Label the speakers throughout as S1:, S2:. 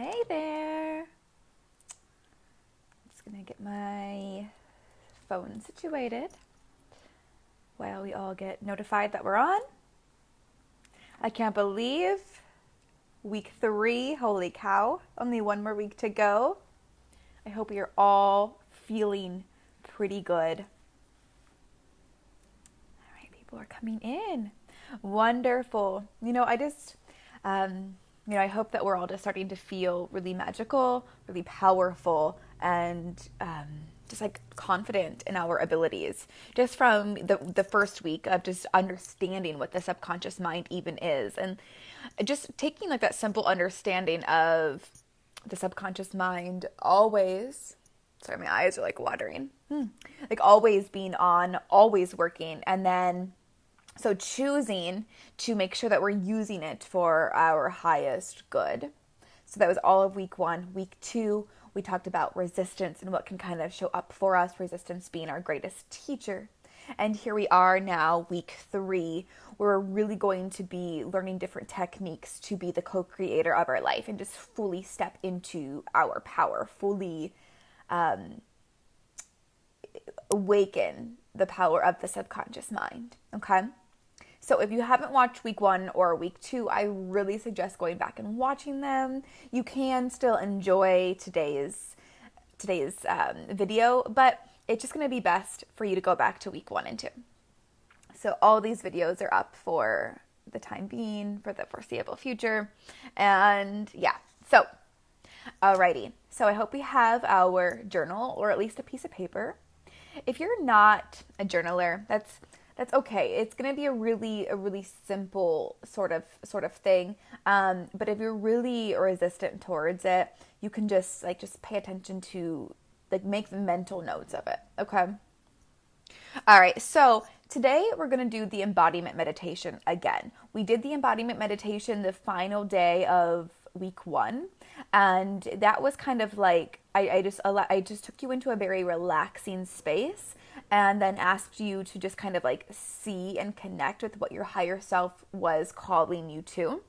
S1: Hey there. Just gonna get my phone situated while we all get notified that we're on. I can't believe week 3. Holy cow. Only one more week to go. I hope you're all feeling pretty good. All right, people are coming in. Wonderful. I hope that we're all just starting to feel really magical, really powerful, and just like confident in our abilities. Just from the first week of just understanding what the subconscious mind even is, and just taking like that simple understanding of the subconscious mind always. Sorry, my eyes are like watering. Like always being on, always working, and then so choosing to make sure that we're using it for our highest good. So that was all of week 1. Week 2, we talked about resistance and what can kind of show up for us, resistance being our greatest teacher. And here we are now, week 3, where we're really going to be learning different techniques to be the co-creator of our life and just fully step into our power, fully awaken the power of the subconscious mind. Okay? So if you haven't watched week 1 or week 2, I really suggest going back and watching them. You can still enjoy today's video, but it's just going to be best for you to go back to week 1 and 2. So all these videos are up for the time being, for the foreseeable future. And yeah, so alrighty. So I hope we have our journal or at least a piece of paper. If you're not a journaler, that's okay. It's gonna be a really simple sort of thing. But if you're really resistant towards it, you can just pay attention to make mental notes of it. Okay. All right. So today we're gonna do the embodiment meditation again. We did the embodiment meditation the final day of week 1, and that was kind of like I just took you into a very relaxing space and then asked you to just kind of like see and connect with what your higher self was calling you to.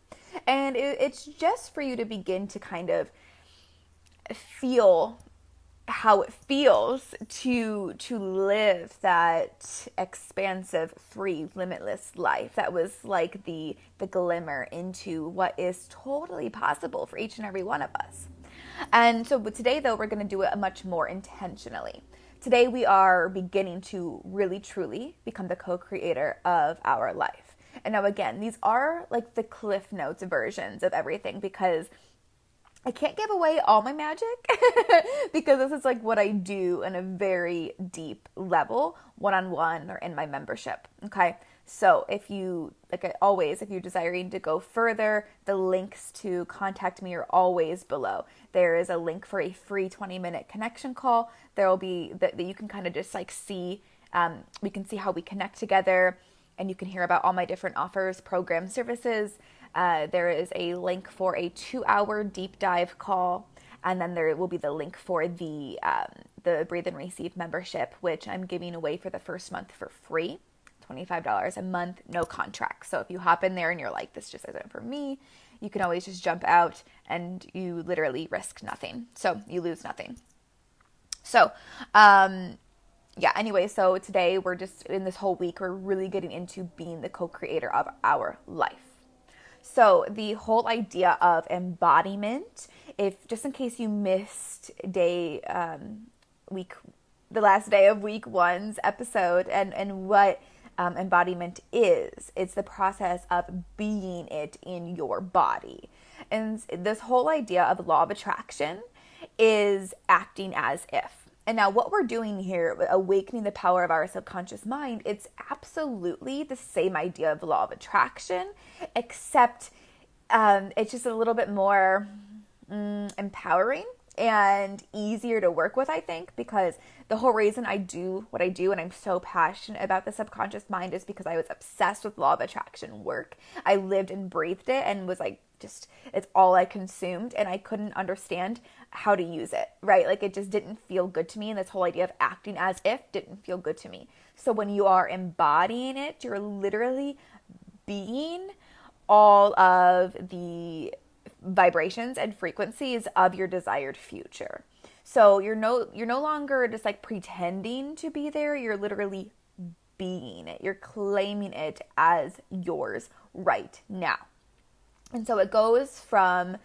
S1: And it's just for you to begin to kind of feel how it feels to live that expansive, free, limitless life that was like the glimmer into what is totally possible for each and every one of us. And so today, though, we're going to do it much more intentionally. Today, we are beginning to really, truly become the co-creator of our life. And now, again, these are like the Cliff Notes versions of everything because I can't give away all my magic because this is like what I do in a very deep level, one-on-one or in my membership. Okay. So if you, like always, if you're desiring to go further, the links to contact me are always below. There is a link for a free 20-minute connection call. There will be that you can kind of just like see, we can see how we connect together, and you can hear about all my different offers, programs, services. There is a link for a 2-hour deep dive call, and then there will be the link for the Breathe and Receive membership, which I'm giving away for the first month for free, $25 a month, no contract. So if you hop in there and you're like, this just isn't for me, you can always just jump out and you literally risk nothing. So you lose nothing. So, anyway, so today we're just in this whole week, we're really getting into being the co-creator of our life. So the whole idea of embodiment, if just in case you missed the last day of week 1's episode and what embodiment is, it's the process of being it in your body. And this whole idea of law of attraction is acting as if. And now what we're doing here, awakening the power of our subconscious mind, it's absolutely the same idea of the law of attraction, except it's just a little bit more empowering and easier to work with, I think, because the whole reason I do what I do and I'm so passionate about the subconscious mind is because I was obsessed with law of attraction work. I lived and breathed it and was like, just, it's all I consumed, and I couldn't understand how to use it, right? Like it just didn't feel good to me, and this whole idea of acting as if didn't feel good to me. So when you are embodying it, you're literally being all of the vibrations and frequencies of your desired future. So you're no longer just like pretending to be there. You're literally being it. You're claiming it as yours right now. And so it goes from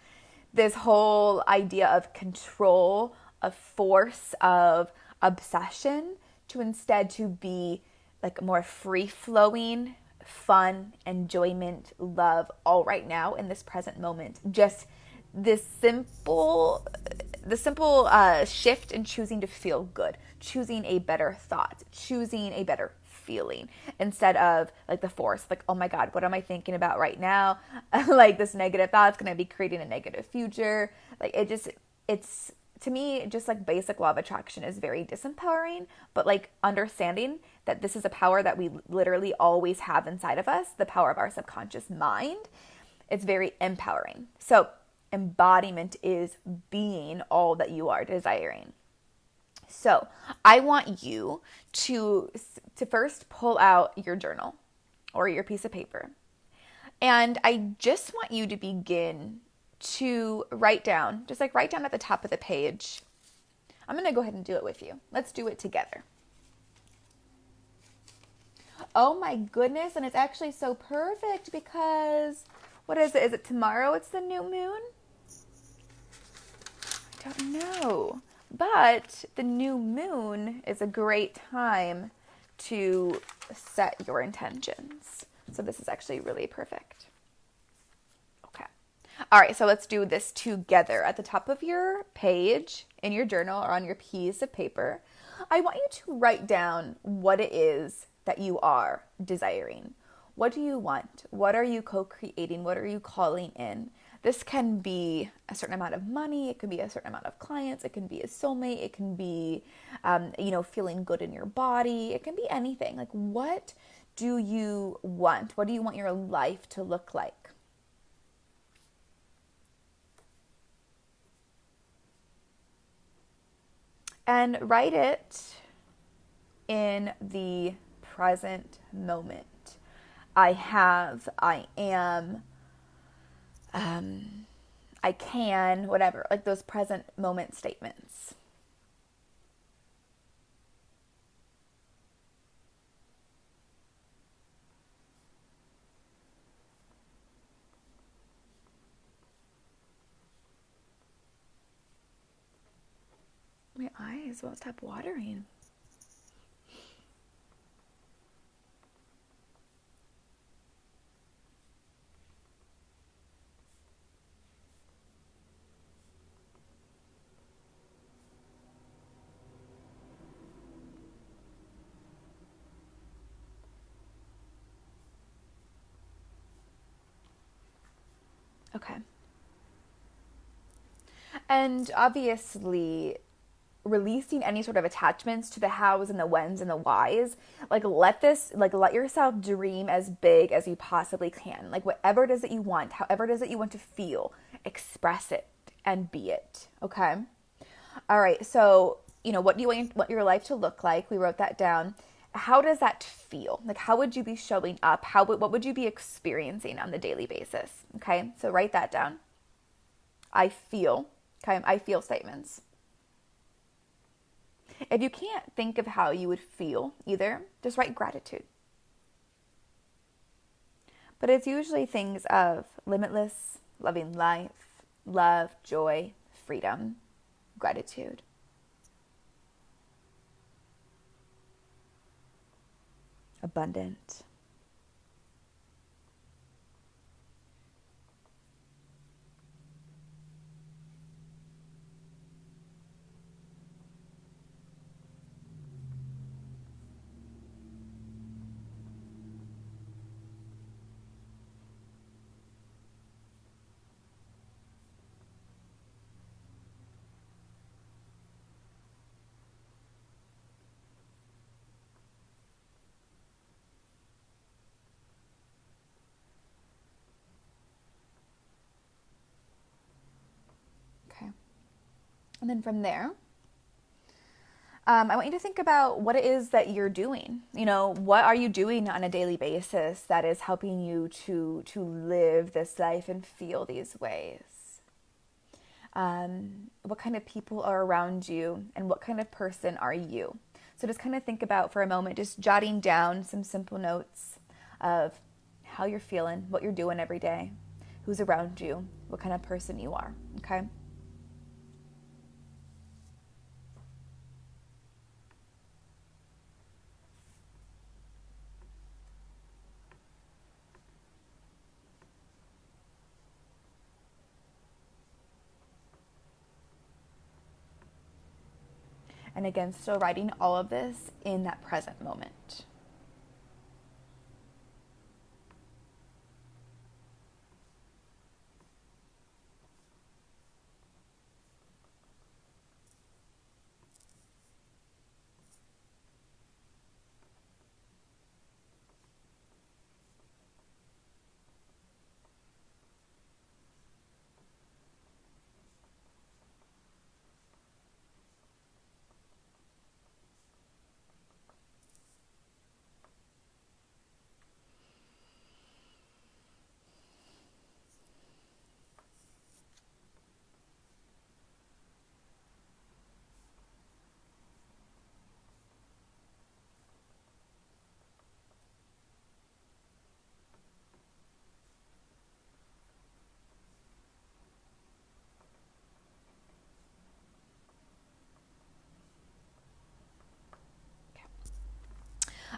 S1: this whole idea of control, of force, of obsession, to instead to be like more free flowing, fun, enjoyment, love, all right now in this present moment. Just this simple shift in choosing to feel good, choosing a better thought, choosing a better feeling, instead of like the force, like, oh my God, what am I thinking about right now? Like this negative thought's going to be creating a negative future. Like it's to me, just like basic law of attraction is very disempowering, but like understanding that this is a power that we literally always have inside of us, the power of our subconscious mind, it's very empowering. So embodiment is being all that you are desiring. So I want you to first pull out your journal or your piece of paper. And I just want you to begin to write down, just like write down at the top of the page. I'm going to go ahead and do it with you. Let's do it together. Oh my goodness. And it's actually so perfect because what is it? Is it tomorrow? It's the new moon? I don't know. But the new moon is a great time to set your intentions. So this is actually really perfect. Okay. All right, so let's do this together. At the top of your page, in your journal, or on your piece of paper, I want you to write down what it is that you are desiring. What do you want? What are you co-creating? What are you calling in? This can be a certain amount of money. It can be a certain amount of clients. It can be a soulmate. It can be, feeling good in your body. It can be anything. Like, what do you want? What do you want your life to look like? And write it in the present moment. I have, I am, I can, whatever, like those present moment statements. My eyes won't stop watering. Okay. And obviously, releasing any sort of attachments to the hows and the whens and the whys, like let yourself dream as big as you possibly can. Like whatever it is that you want, however it is that you want to feel, express it and be it. Okay. All right. So, what do you want your life to look like? We wrote that down. How does that feel? Like, how would you be showing up? What would you be experiencing on the daily basis? Okay. So write that down. I feel. Okay. I feel statements. If you can't think of how you would feel either, just write gratitude. But it's usually things of limitless, loving life, love, joy, freedom, gratitude. Abundant. Okay. And then from there, I want you to think about what it is that you're doing. What are you doing on a daily basis that is helping you to live this life and feel these ways? What kind of people are around you, and what kind of person are you? So just kind of think about for a moment, just jotting down some simple notes of how you're feeling, what you're doing every day, who's around you, what kind of person you are, okay? And again, still writing all of this in that present moment.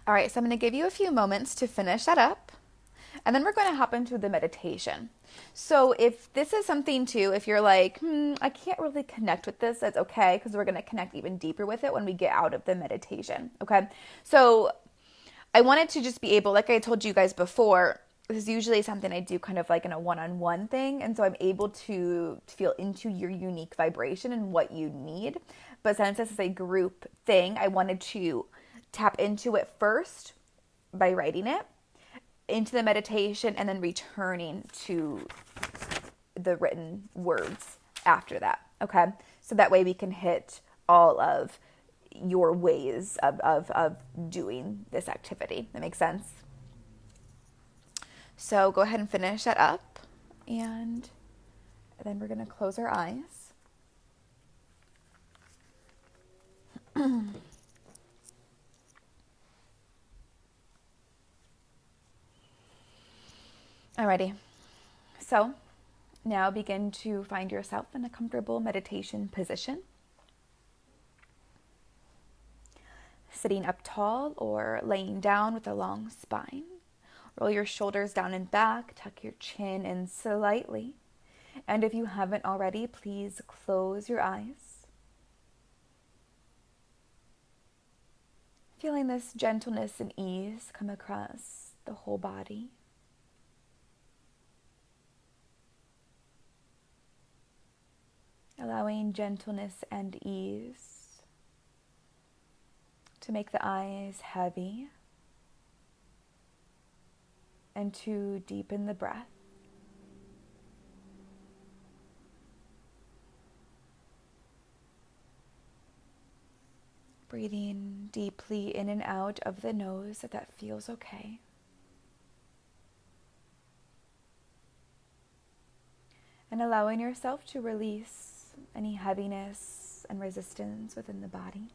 S1: All right, so I'm going to give you a few moments to finish that up, and then we're going to hop into the meditation. So if this is something too, if you're like, I can't really connect with this, that's okay, because we're going to connect even deeper with it when we get out of the meditation, okay? So I wanted to just be able, like I told you guys before, this is usually something I do kind of like in a one-on-one thing, and so I'm able to feel into your unique vibration and what you need. But since this is a group thing, I wanted to tap into it first by writing it into the meditation and then returning to the written words after that. Okay. So that way we can hit all of your ways of doing this activity. That makes sense? So go ahead and finish that up, and then we're going to close our eyes. Alrighty, so now begin to find yourself in a comfortable meditation position. Sitting up tall or laying down with a long spine. Roll your shoulders down and back, tuck your chin in slightly. And if you haven't already, please close your eyes. Feeling this gentleness and ease come across the whole body. Allowing gentleness and ease to make the eyes heavy and to deepen the breath. Breathing deeply in and out of the nose if that feels okay. And allowing yourself to release any heaviness and resistance within the body.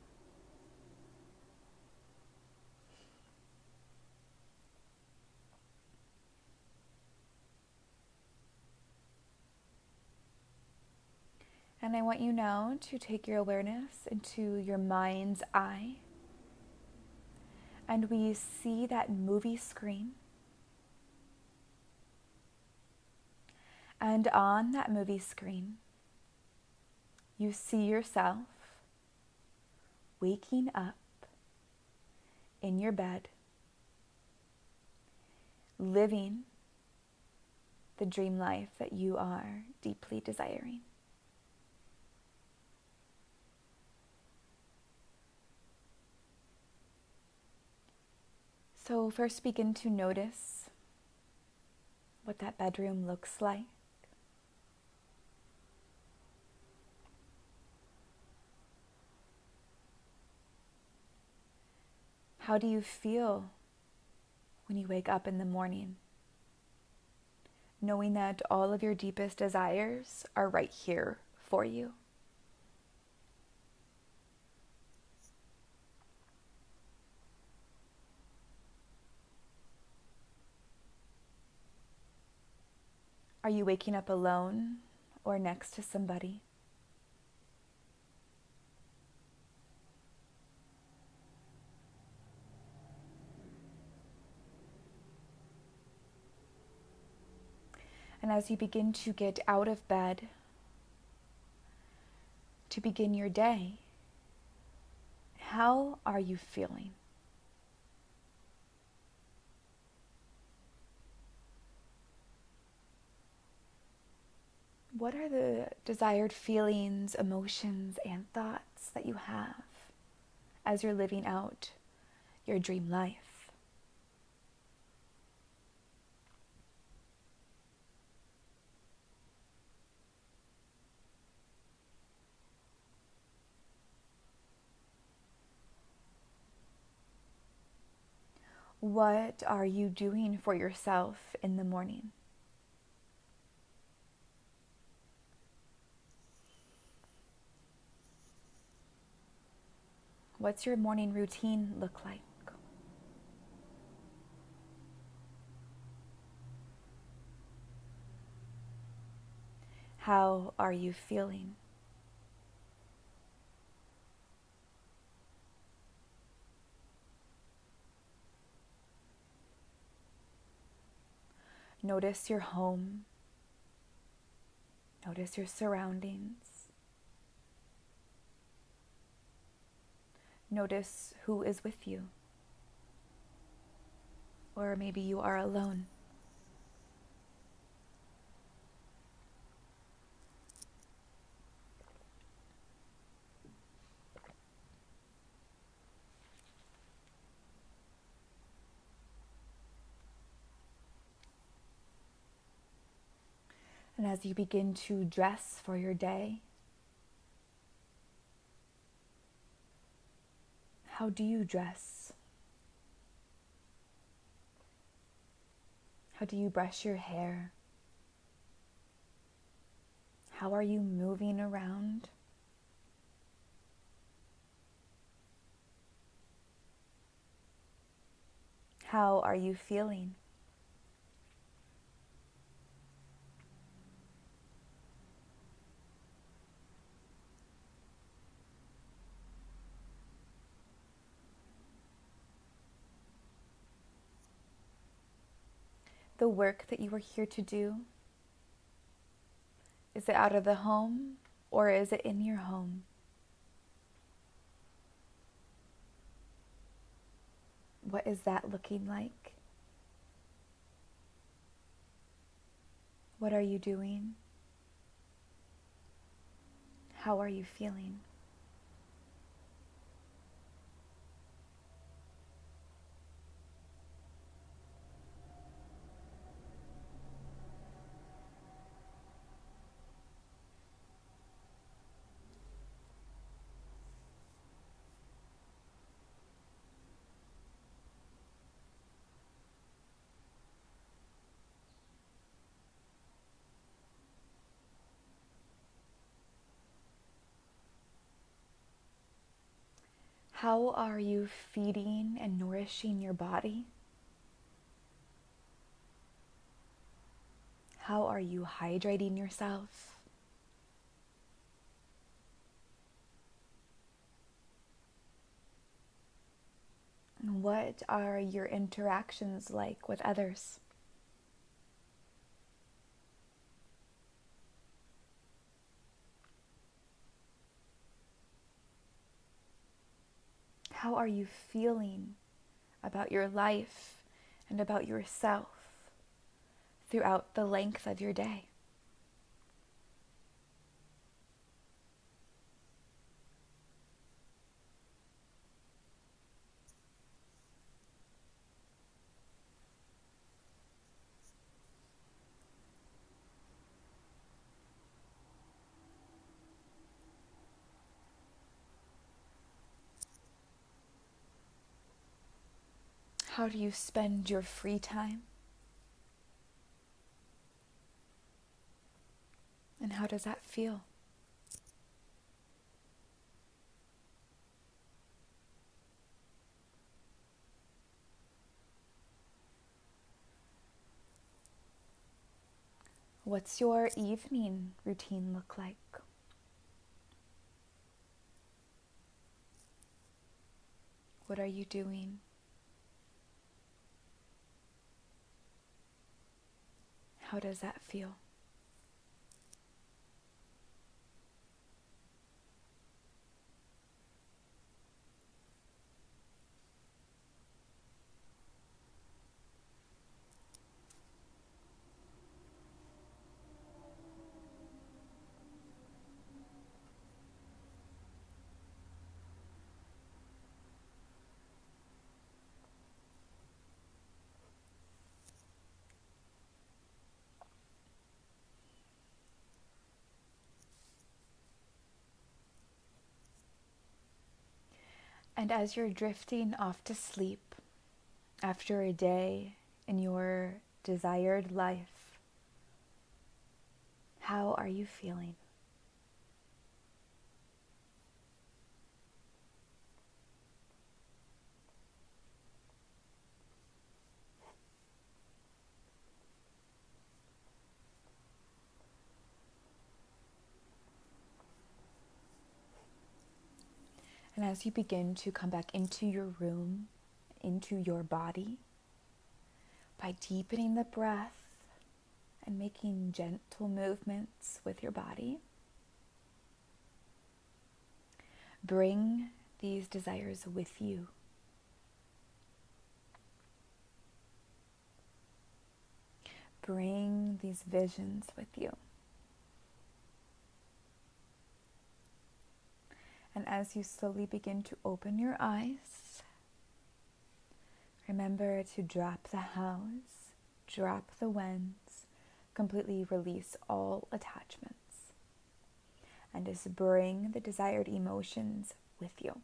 S1: And I want you now to take your awareness into your mind's eye. And we see that movie screen. And on that movie screen, you see yourself waking up in your bed, living the dream life that you are deeply desiring. So first begin to notice what that bedroom looks like. How do you feel when you wake up in the morning, knowing that all of your deepest desires are right here for you? Are you waking up alone or next to somebody? And as you begin to get out of bed to begin your day, how are you feeling? What are the desired feelings, emotions, and thoughts that you have as you're living out your dream life? What are you doing for yourself in the morning? What's your morning routine look like? How are you feeling? Notice your home. Notice your surroundings. Notice who is with you. Or maybe you are alone. And as you begin to dress for your day, how do you dress? How do you brush your hair? How are you moving around? How are you feeling? The work that you are here to do, is it out of the home or is it in your home? What is that looking like? What are you doing? How are you feeling? How are you feeding and nourishing your body? How are you hydrating yourself? And what are your interactions like with others? How are you feeling about your life and about yourself throughout the length of your day? How do you spend your free time? And how does that feel? What's your evening routine look like? What are you doing? How does that feel? And as you're drifting off to sleep after a day in your desired life, how are you feeling? And as you begin to come back into your room, into your body, by deepening the breath and making gentle movements with your body, bring these desires with you. Bring these visions with you. And as you slowly begin to open your eyes, remember to drop the hows, drop the whens, completely release all attachments, and just bring the desired emotions with you.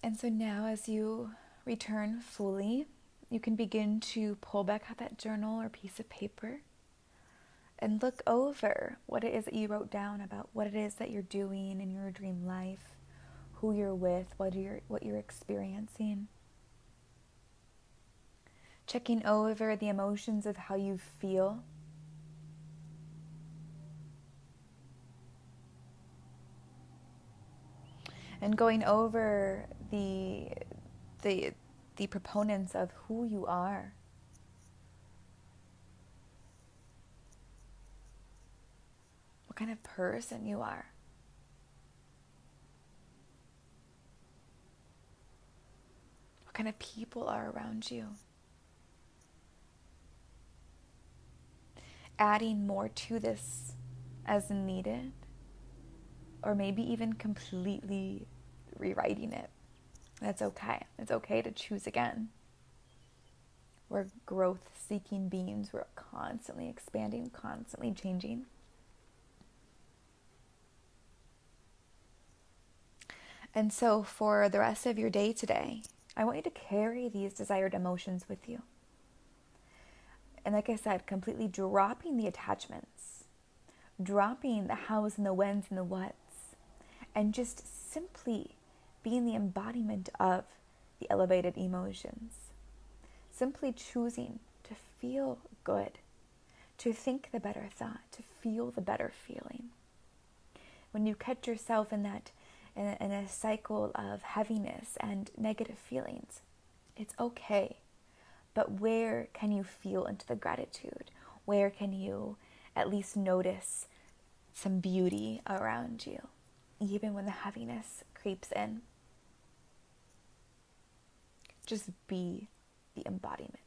S1: And so now as you return fully, you can begin to pull back out that journal or piece of paper and look over what it is that you wrote down about what it is that you're doing in your dream life, who you're with, what you're experiencing. Checking over the emotions of how you feel. And going over the proponents of who you are. What kind of person you are. What kind of people are around you. Adding more to this as needed, or maybe even completely rewriting it. That's okay. It's okay to choose again. We're growth-seeking beings. We're constantly expanding, constantly changing. And so for the rest of your day today, I want you to carry these desired emotions with you. And like I said, completely dropping the attachments, dropping the hows and the whens and the whats, and just simply being the embodiment of the elevated emotions. Simply choosing to feel good, to think the better thought, to feel the better feeling. When you catch yourself in a cycle of heaviness and negative feelings, it's okay. But where can you feel into the gratitude? Where can you at least notice some beauty around you, even when the heaviness creeps in? Just be the embodiment.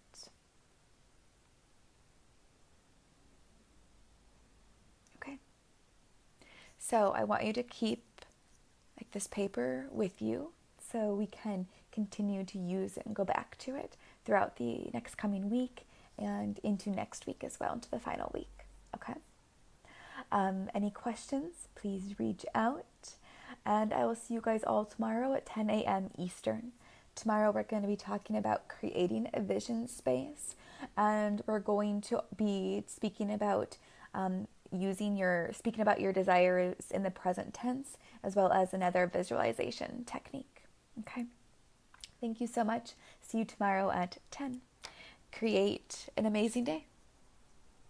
S1: Okay? So I want you to keep this paper with you so we can continue to use it and go back to it throughout the next coming week and into next week as well, into the final week. Okay? Any questions, please reach out. And I will see you guys all tomorrow at 10 a.m. Eastern. Tomorrow we're going to be talking about creating a vision space, and we're going to be speaking about speaking about your desires in the present tense, as well as another visualization technique. Okay. Thank you so much. See you tomorrow at 10. Create an amazing day.